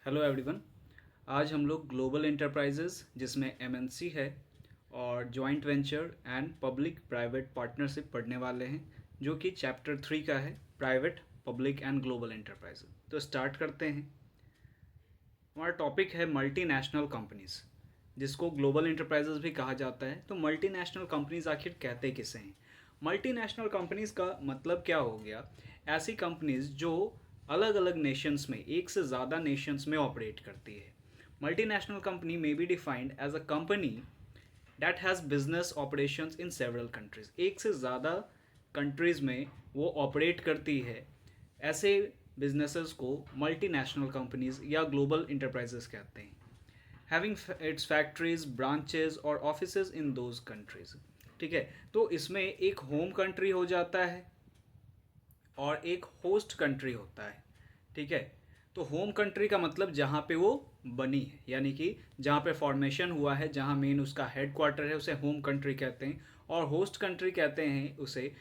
Hello everyone. आज हम लोग ग्लोबल एंटरप्राइजेस जिसमें एमएनसी है और joint venture and public private partnership पढ़ने वाले हैं, जो कि चैप्टर 3 का है, private public and global enterprises. तो स्टार्ट करते हैं। हमारा टॉपिक है मल्टीनेशनल कंपनीज, जिसको ग्लोबल एंटरप्राइजेस भी कहा जाता है। तो मल्टीनेशनल कंपनीज आखिर कहते किसे हैं? मल्टीनेशनल कंपनीज का मतलब क्या हो गया? ऐसी कंपनीज जो अलग अलग नेशंस में, एक से ज़्यादा नेशंस में ऑपरेट करती है। Multinational company may be defined as a company that has business operations in several countries. एक से ज़्यादा कंट्रीज़ में वो ऑपरेट करती है। ऐसे बिजनेसेस को मल्टीनेशनल कंपनीज या ग्लोबल इंटरप्राइजेस कहते हैं, हैविंग इट्स फैक्ट्रीज, ब्रांचेज और ऑफिसेज इन दोज कंट्रीज। ठीक है, तो इसमें एक होम कंट्री हो जाता है और एक होस्ट कंट्री होता है। ठीक है, तो होम कंट्री का मतलब जहाँ पे वो बनी है, यानी कि जहाँ पे फॉर्मेशन हुआ है, जहाँ मेन उसका हेड क्वार्टर है, उसे होम कंट्री कहते हैं। और होस्ट कंट्री कहते हैं उसे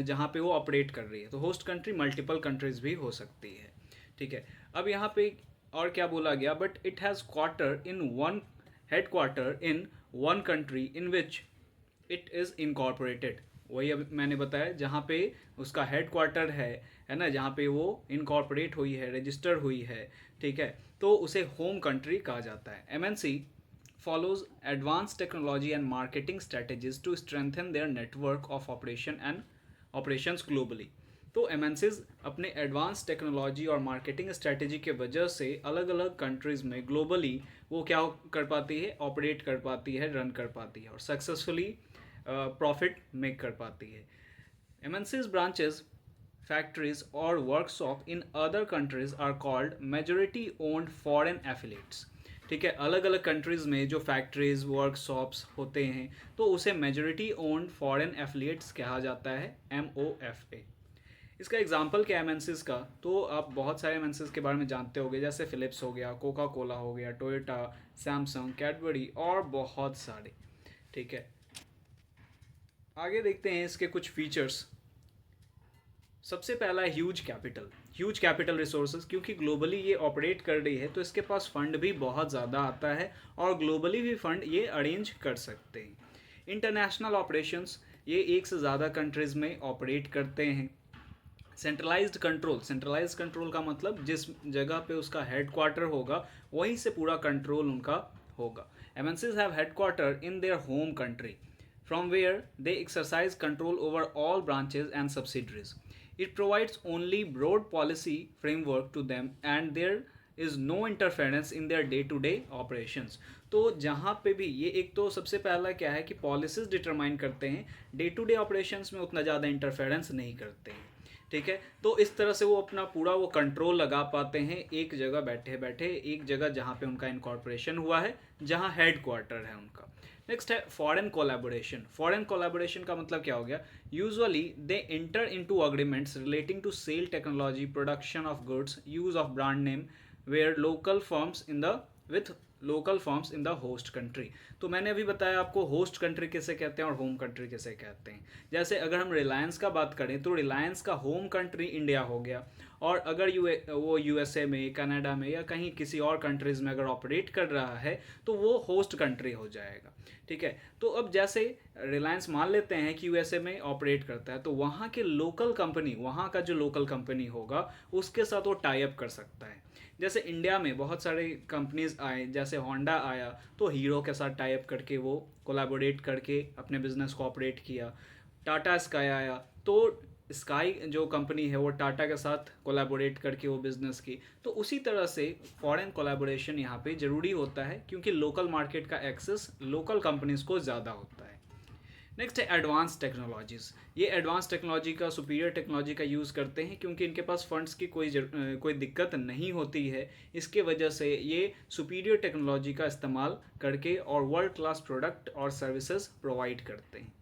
जहाँ पे वो ऑपरेट कर रही है। तो होस्ट कंट्री मल्टीपल कंट्रीज भी हो सकती है। ठीक है, अब यहाँ पे और क्या बोला गया? But it has quarter in one, head quarter in one country in which it is incorporated. वही अब मैंने बताया, जहाँ पे उसका हेड क्वार्टर है ना, जहाँ पे वो इनकॉर्पोरेट हुई है, रजिस्टर हुई है। ठीक है, तो उसे होम कंट्री कहा जाता है। MNC follows advanced technology and marketing strategies to strengthen their network of operation and operations globally। तो एमएनसीज अपने एडवांस टेक्नोलॉजी और मार्केटिंग स्ट्रेटेजी के वजह से अलग अलग कंट्रीज़ में ग्लोबली वो क्या कर पाती है? ऑपरेट कर पाती है, रन कर पाती है और सक्सेसफुली प्रॉफिट मेक कर पाती है। एमएनसीज ब्रांचेस, फैक्ट्रीज और workshop in other countries are called majority owned foreign affiliates. ठीक है, अलग अलग कंट्रीज़ में जो फैक्ट्रीज, वर्कशॉप्स होते हैं, तो उसे मेजोरिटी ओन्ड फॉरेन एफिलिएट्स कहा जाता है, MOFA। इसका एग्जाम्पल क्या है एमएनसीज का? तो आप बहुत सारे एमएनसीज के बारे में जानते होंगे, जैसे फिलिप्स हो गया, कोका कोला हो गया, टोयोटा, सैमसंग, कैडबरी और बहुत सारे। ठीक है, आगे देखते हैं इसके कुछ फीचर्स। सबसे पहला है ह्यूज कैपिटल रिसोर्सेज। क्योंकि ग्लोबली ये ऑपरेट कर रही है तो इसके पास फंड भी बहुत ज़्यादा आता है और ग्लोबली भी फंड ये अरेंज कर सकते हैं। इंटरनेशनल ऑपरेशंस, ये एक से ज़्यादा कंट्रीज़ में ऑपरेट करते हैं। सेंट्रलाइज्ड कंट्रोल का मतलब जिस जगह पे उसका हेड क्वार्टर होगा वहीं से पूरा कंट्रोल उनका होगा। MNCs have head quarter in their home country from where they exercise control over all branches and subsidiaries. It provides only broad policy framework to them and there is no interference in their day-to-day operations। तो जहाँ पे भी ये, एक तो सबसे पहला क्या है कि पॉलिसीज डिटरमाइन करते हैं, डे टू डे ऑपरेशंस में उतना ज़्यादा इंटरफेरेंस नहीं करते हैं। ठीक है, तो इस तरह से वो अपना पूरा वो कंट्रोल लगा पाते हैं एक जगह बैठे बैठे, एक जगह जहाँ पे उनका इनकॉर्पोरेशन हुआ है, जहाँ हेड क्वार्टर है उनका। नेक्स्ट है फॉरेन कोलैबोरेशन। फॉरेन कोलैबोरेशन का मतलब क्या हो गया? Usually they enter into agreements relating to sale technology, production of goods, use of brand name where local firms in the with local firms in the host country. तो मैंने अभी बताया आपको होस्ट कंट्री किसे कहते हैं और होम कंट्री किसे कहते हैं। जैसे अगर हम रिलायंस का बात करें तो रिलायंस का होम कंट्री इंडिया हो गया, और अगर वो यूएसए में, कनाडा में या कहीं किसी और कंट्रीज़ में अगर ऑपरेट कर रहा है तो वो होस्ट कंट्री हो जाएगा। ठीक है, तो अब जैसे रिलायंस मान लेते हैं कि यूएसए में ऑपरेट करता है, तो वहाँ के लोकल कंपनी, वहाँ का जो लोकल कंपनी होगा उसके साथ वो टाई अप कर सकता है। जैसे इंडिया में बहुत सारे कंपनीज आए, जैसे होंडा आया तो हीरो के साथ टाई अप करके वो कोलैबोरेट करके अपने बिजनेस को ऑपरेट किया। टाटा स्काई आया तो स्काई जो कंपनी है वो टाटा के साथ कोलैबोरेट करके वो बिज़नेस की। तो उसी तरह से फॉरेन कोलैबोरेशन यहाँ पे ज़रूरी होता है, क्योंकि लोकल मार्केट का एक्सेस लोकल कंपनीज़ को ज़्यादा होता है। नेक्स्ट है एडवांस टेक्नोलॉजीज़। ये एडवांस टेक्नोलॉजी का, सुपीरियर टेक्नोलॉजी का यूज़ करते हैं, क्योंकि इनके पास फंड्स की कोई दिक्कत नहीं होती है। इसके वजह से ये सुपीरियर टेक्नोलॉजी का इस्तेमाल करके और वर्ल्ड क्लास प्रोडक्ट और सर्विसेज प्रोवाइड करते हैं।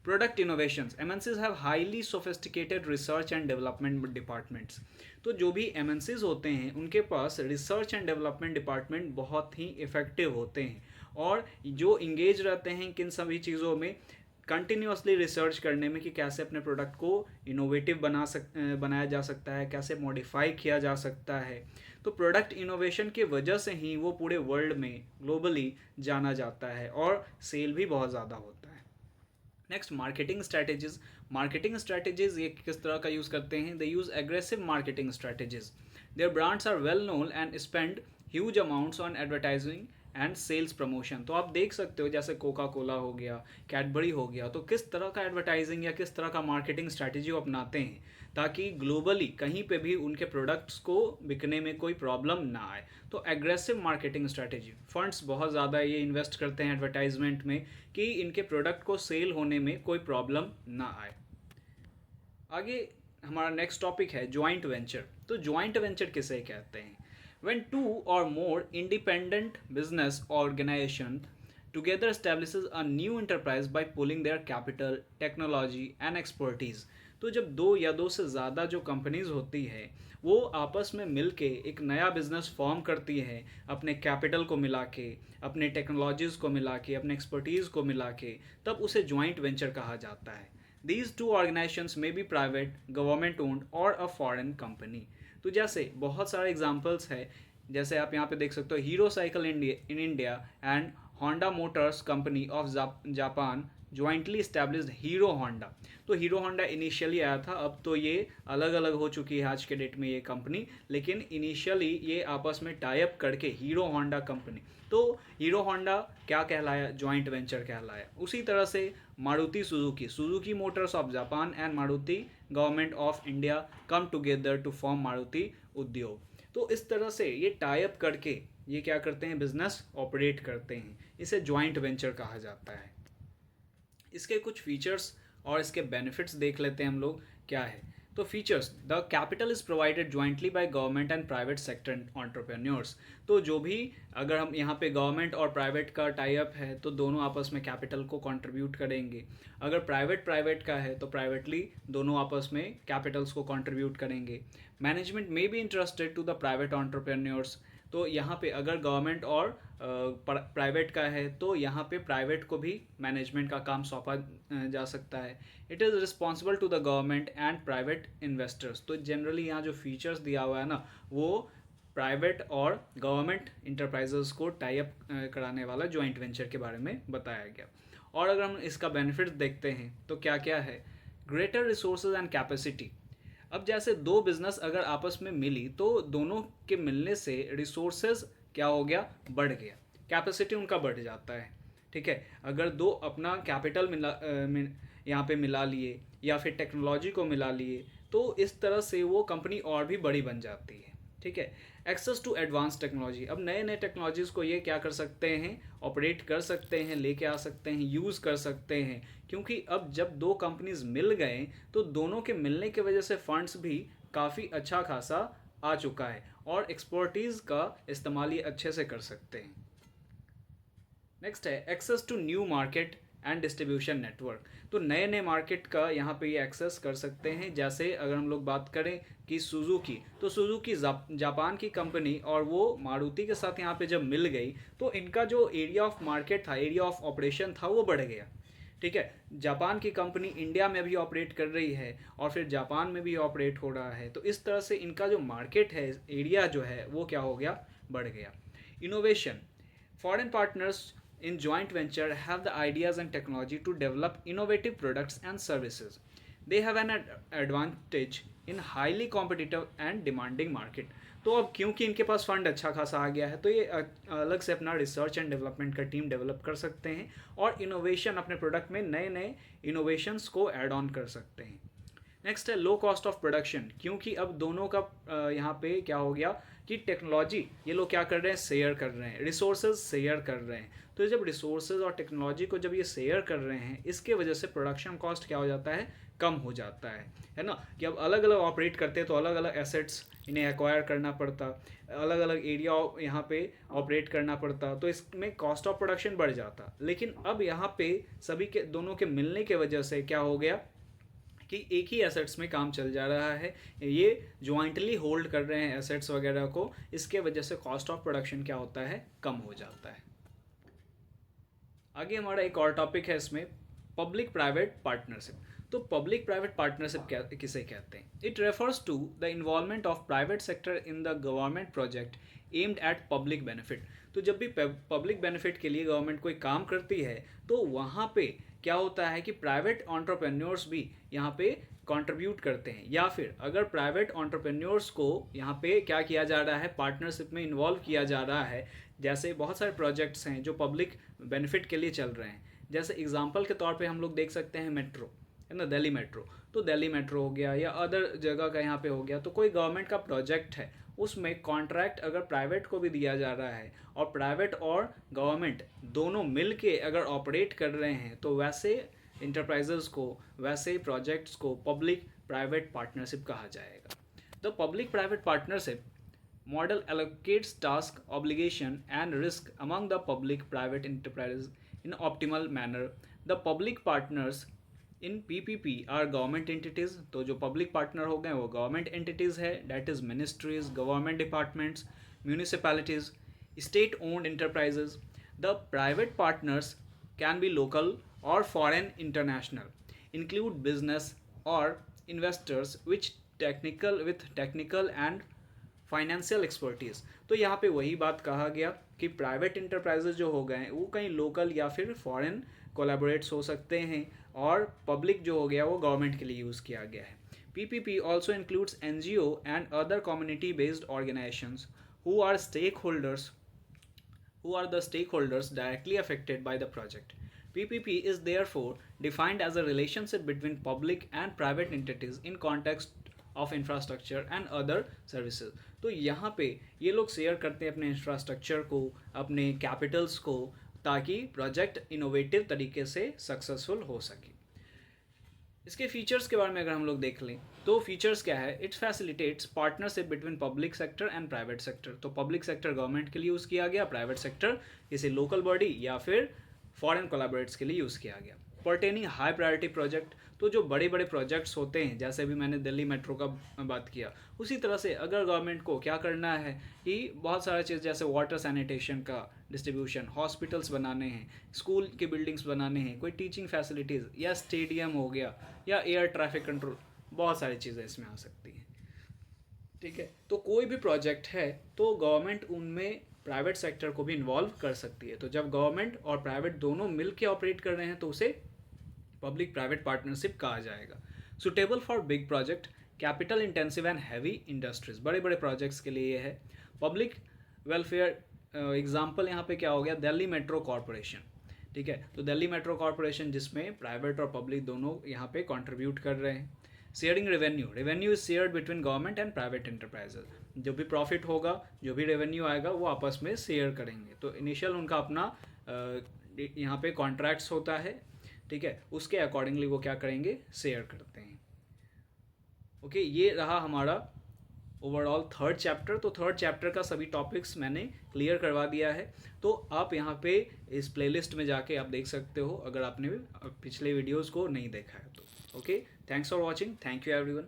Product innovations, MNCs have highly sophisticated research and development departments. तो जो भी एमएनसीज होते हैं उनके पास रिसर्च एंड डेवलपमेंट डिपार्टमेंट बहुत ही इफ़ेक्टिव होते हैं और जो इंगेज रहते हैं किन सभी चीज़ों में, कंटिन्यूसली रिसर्च करने में कि कैसे अपने प्रोडक्ट को इनोवेटिव बनाया जा सकता है, कैसे मॉडिफाई किया जा सकता है। तो प्रोडक्ट इनोवेशन की वजह से ही वो पूरे वर्ल्ड में ग्लोबली जाना जाता है और सेल भी बहुत ज़्यादा होता है। नेक्स्ट, मार्केटिंग स्ट्रैटेजीज ये किस तरह का यूज़ करते हैं? They use aggressive marketing strategies. Their brands are well known and spend huge amounts on advertising and sales promotion. तो आप देख सकते हो जैसे कोका कोला हो गया, कैडबरी हो गया, तो किस तरह का एडवर्टाइजिंग या किस तरह का मार्केटिंग स्ट्रैटेजी वो अपनाते हैं ताकि ग्लोबली कहीं पे भी उनके प्रोडक्ट्स को बिकने में कोई प्रॉब्लम ना आए। तो एग्रेसिव मार्केटिंग स्ट्रैटेजी, फंड्स बहुत ज़्यादा ये इन्वेस्ट करते हैं एडवर्टाइजमेंट में कि इनके प्रोडक्ट को सेल होने में कोई प्रॉब्लम ना आए। आगे हमारा नेक्स्ट टॉपिक है ज्वाइंट वेंचर। तो ज्वाइंट वेंचर किसे कहते हैं? When two or more independent business organization together establishes a new enterprise by pooling their capital, technology and expertise। तो जब दो या दो से ज़्यादा जो कंपनीज होती है वो आपस में मिलके एक नया बिजनेस फॉर्म करती है, अपने कैपिटल को मिला के, अपने टेक्नोलॉजीज़ को मिला के, अपने एक्सपर्टीज़ को मिला के, तब उसे ज्वाइंट वेंचर कहा जाता है। These two organizations may be private, government owned or a foreign company। तो जैसे बहुत सारे एग्जांपल्स है, जैसे आप यहाँ पे देख सकते हो hero cycle in India and Honda Motors company of Japan jointly established hero Honda. तो हीरो होंडा इनिशियली आया था, अब तो ये अलग अलग हो चुकी है आज के डेट में ये कंपनी, लेकिन इनिशियली ये आपस में टाई अप करके हीरो होंडा कंपनी। तो हीरो होंडा क्या कहलाया? ज्वाइंट वेंचर कहलाया। उसी तरह से Maruti Suzuki Motors of Japan and Maruti government of India come together to form Maruti Udyog. तो इस तरह से ये टाई अप करके ये क्या करते हैं? बिजनेस ऑपरेट करते हैं। इसे ज्वाइंट वेंचर कहा जाता है। इसके कुछ फीचर्स और इसके बेनिफिट्स देख लेते हैं हम लोग क्या है। तो features, the capital is provided jointly by government and private sector entrepreneurs. तो जो भी अगर हम यहाँ पे गवर्नमेंट और प्राइवेट का टाई अप है तो दोनों आपस में कैपिटल को कंट्रीब्यूट करेंगे। अगर प्राइवेट का है तो प्राइवेटली दोनों आपस में कैपिटल्स को कंट्रीब्यूट करेंगे। मैनेजमेंट में be interested to the private entrepreneurs. तो यहाँ पे अगर गवर्नमेंट और प्राइवेट का है तो यहाँ पे प्राइवेट को भी मैनेजमेंट का काम सौंपा जा सकता है। It is responsible to the government and private investors. तो जनरली यहाँ जो फीचर्स दिया हुआ है ना, वो प्राइवेट और गवर्नमेंट इंटरप्राइजेस को टाई अप कराने वाला ज्वाइंट वेंचर के बारे में बताया गया। और अगर हम इसका बेनिफिट देखते हैं तो क्या क्या है? Greater resources and capacity. अब जैसे दो बिजनेस अगर आपस में मिली तो दोनों के मिलने से रिसोर्सेज क्या हो गया? बढ़ गया, कैपेसिटी उनका बढ़ जाता है। ठीक है, अगर दो अपना कैपिटल यहाँ पे मिला लिए या फिर टेक्नोलॉजी को मिला लिए तो इस तरह से वो कंपनी और भी बड़ी बन जाती है। ठीक है, एक्सेस टू एडवांस टेक्नोलॉजी। अब नए नए टेक्नोलॉजीज़ को ये क्या कर सकते हैं? ऑपरेट कर सकते हैं, लेके आ सकते हैं, यूज़ कर सकते हैं। क्योंकि अब जब दो कंपनीज मिल गए तो दोनों के मिलने की वजह से फंड्स भी काफ़ी अच्छा खासा आ चुका है और एक्सपर्टीज़ का इस्तेमाल ये अच्छे से कर सकते हैं। नेक्स्ट है access to new market and distribution network. तो नए नए मार्केट का यहाँ पे ये एक्सेस कर सकते हैं। जैसे अगर हम लोग बात करें कि सुजुकी, तो सुजुकी जापान की कंपनी और वो मारुति के साथ यहाँ पे जब मिल गई तो इनका जो एरिया ऑफ मार्केट था, एरिया ऑफ ऑपरेशन था, वो बढ़ गया। ठीक है, जापान की कंपनी इंडिया में भी ऑपरेट कर रही है और फिर जापान में भी ऑपरेट हो रहा है। तो इस तरह से इनका जो मार्केट है, एरिया जो है वो क्या हो गया? बढ़ गया। Innovation, foreign partners in joint venture have the ideas and technology to develop innovative products and services. They have an advantage in highly competitive and demanding market। तो अब क्योंकि इनके पास फंड अच्छा खासा आ गया है तो ये अलग से अपना रिसर्च एंड डेवलपमेंट का टीम डेवलप कर सकते हैं और इनोवेशन अपने प्रोडक्ट में नए नए इनोवेशंस को ऐड ऑन कर सकते हैं। नेक्स्ट है लो कॉस्ट ऑफ प्रोडक्शन। क्योंकि अब दोनों का यहाँ पे क्या हो गया कि टेक्नोलॉजी ये लोग क्या कर रहे हैं? शेयर कर रहे हैं, रिसोर्सेज शेयर कर रहे हैं। तो जब रिसोर्सेज और टेक्नोलॉजी को जब ये शेयर कर रहे हैं, इसके वजह से प्रोडक्शन कॉस्ट क्या हो जाता है? कम हो जाता है ना। कि अब अलग अलग ऑपरेट करते हैं तो अलग अलग एसेट्स इन्हें एक्वायर करना पड़ता, अलग अलग एरिया यहाँ पे ऑपरेट करना पड़ता, तो इसमें कॉस्ट ऑफ प्रोडक्शन बढ़ जाता। लेकिन अब यहाँ पे सभी के दोनों के मिलने के वजह से क्या हो गया कि एक ही एसेट्स में काम चल जा रहा है, ये ज्वाइंटली होल्ड कर रहे हैं एसेट्स वगैरह को। इसके वजह से कॉस्ट ऑफ प्रोडक्शन क्या होता है? कम हो जाता है। आगे हमारा एक और टॉपिक है इसमें, पब्लिक प्राइवेट पार्टनरशिप। तो पब्लिक प्राइवेट पार्टनरशिप किसे कहते हैं? It refers to the involvement of private sector in the government project aimed at public benefit. तो जब भी पब्लिक बेनिफिट के लिए गवर्नमेंट कोई काम करती है तो वहाँ पे क्या होता है कि प्राइवेट एंटरप्रेन्योर्स भी यहाँ पे कंट्रीब्यूट करते हैं, या फिर अगर प्राइवेट एंटरप्रेन्योर्स को यहाँ पे क्या किया जा रहा है, पार्टनरशिप में इन्वॉल्व किया जा रहा है। जैसे बहुत सारे प्रोजेक्ट्स हैं जो पब्लिक बेनिफिट के लिए चल रहे हैं। जैसे एग्जांपल के तौर पे हम लोग देख सकते हैं मेट्रो, है ना, दिल्ली मेट्रो। तो दिल्ली मेट्रो हो गया या अदर जगह का यहाँ पे हो गया, तो कोई गवर्नमेंट का प्रोजेक्ट है, उसमें कॉन्ट्रैक्ट अगर प्राइवेट को भी दिया जा रहा है और प्राइवेट और गवर्नमेंट दोनों मिल के अगर ऑपरेट कर रहे हैं, तो वैसे इंटरप्राइजेस को, वैसे प्रोजेक्ट्स को पब्लिक प्राइवेट पार्टनरशिप कहा जाएगा। The public private partnership model allocates task, obligation and risk among the public private enterprises in optimal manner. The public partners in PPP are government entities. तो जो public partner हो गए वो government entities है, that is ministries, government departments, municipalities, state owned enterprises. The private partners can be local or foreign international, include business or investors with technical and financial expertise. तो यहाँ पे वही बात कहा गया कि प्राइवेट इंटरप्राइजेज जो हो गए वो कहीं लोकल या फिर फॉरेन कोलैबोरेट्स हो सकते हैं, और पब्लिक जो हो गया वो गवर्नमेंट के लिए यूज़ किया गया है। PPP also includes NGO and other community based organisations who are the stakeholders directly affected by the project. PPP is therefore defined as a relationship between public and private entities in context of infrastructure and other services. तो यहाँ पे ये लोग share करते हैं अपने infrastructure को, अपने कैपिटल्स को, ताकि प्रोजेक्ट इनोवेटिव तरीके से सक्सेसफुल हो सके। इसके फीचर्स के बारे में अगर हम लोग देख लें तो फीचर्स क्या है? It facilitates partnership between public sector and private sector. तो पब्लिक सेक्टर गवर्नमेंट के लिए यूज़ किया गया, प्राइवेट सेक्टर किसी लोकल बॉडी या फिर फॉरेन कोलैबोरेट्स के लिए यूज़ किया गया। पर्टेनिंग हाई प्रायोरिटी प्रोजेक्ट, तो जो बड़े बड़े प्रोजेक्ट्स होते हैं, जैसे भी मैंने दिल्ली मेट्रो का बात किया, उसी तरह से अगर गवर्नमेंट को क्या करना है कि बहुत सारा चीज़ जैसे वाटर सैनिटेशन का डिस्ट्रीब्यूशन, हॉस्पिटल्स बनाने हैं, स्कूल के बिल्डिंग्स बनाने हैं, कोई टीचिंग फैसिलिटीज़ या स्टेडियम हो गया या एयर ट्रैफिक कंट्रोल, बहुत सारी चीज़ें इसमें आ सकती हैं। ठीक है, तो कोई भी प्रोजेक्ट है तो गवर्नमेंट उनमें प्राइवेट सेक्टर को भी इन्वॉल्व कर सकती है। तो जब गवर्नमेंट और प्राइवेट दोनों मिल के ऑपरेट कर रहे हैं तो उसे पब्लिक प्राइवेट पार्टनरशिप कहा जाएगा। Suitable for big project, capital intensive and heavy industries, बड़े बड़े प्रोजेक्ट्स के लिए ये है। पब्लिक वेलफेयर एग्जांपल यहाँ पे क्या हो गया? Delhi metro corporation. ठीक है, तो दिल्ली मेट्रो कॉरपोरेशन जिसमें प्राइवेट और पब्लिक दोनों यहाँ पे कंट्रीब्यूट कर रहे हैं। Sharing revenue, revenue is shared between government and private enterprises. जो भी प्रॉफिट होगा, जो भी रेवेन्यू आएगा वो आपस में शेयर करेंगे। तो इनिशियल उनका अपना यहाँ पे कॉन्ट्रैक्ट्स होता है, ठीक है, उसके अकॉर्डिंगली वो क्या करेंगे? शेयर करते हैं। ओके, ये रहा हमारा ओवरऑल थर्ड चैप्टर। तो थर्ड चैप्टर का सभी टॉपिक्स मैंने क्लियर करवा दिया है। तो आप यहाँ पे इस प्लेलिस्ट में जाके आप देख सकते हो अगर आपने पिछले वीडियोस को नहीं देखा है तो। Okay, thanks for watching, thank you everyone.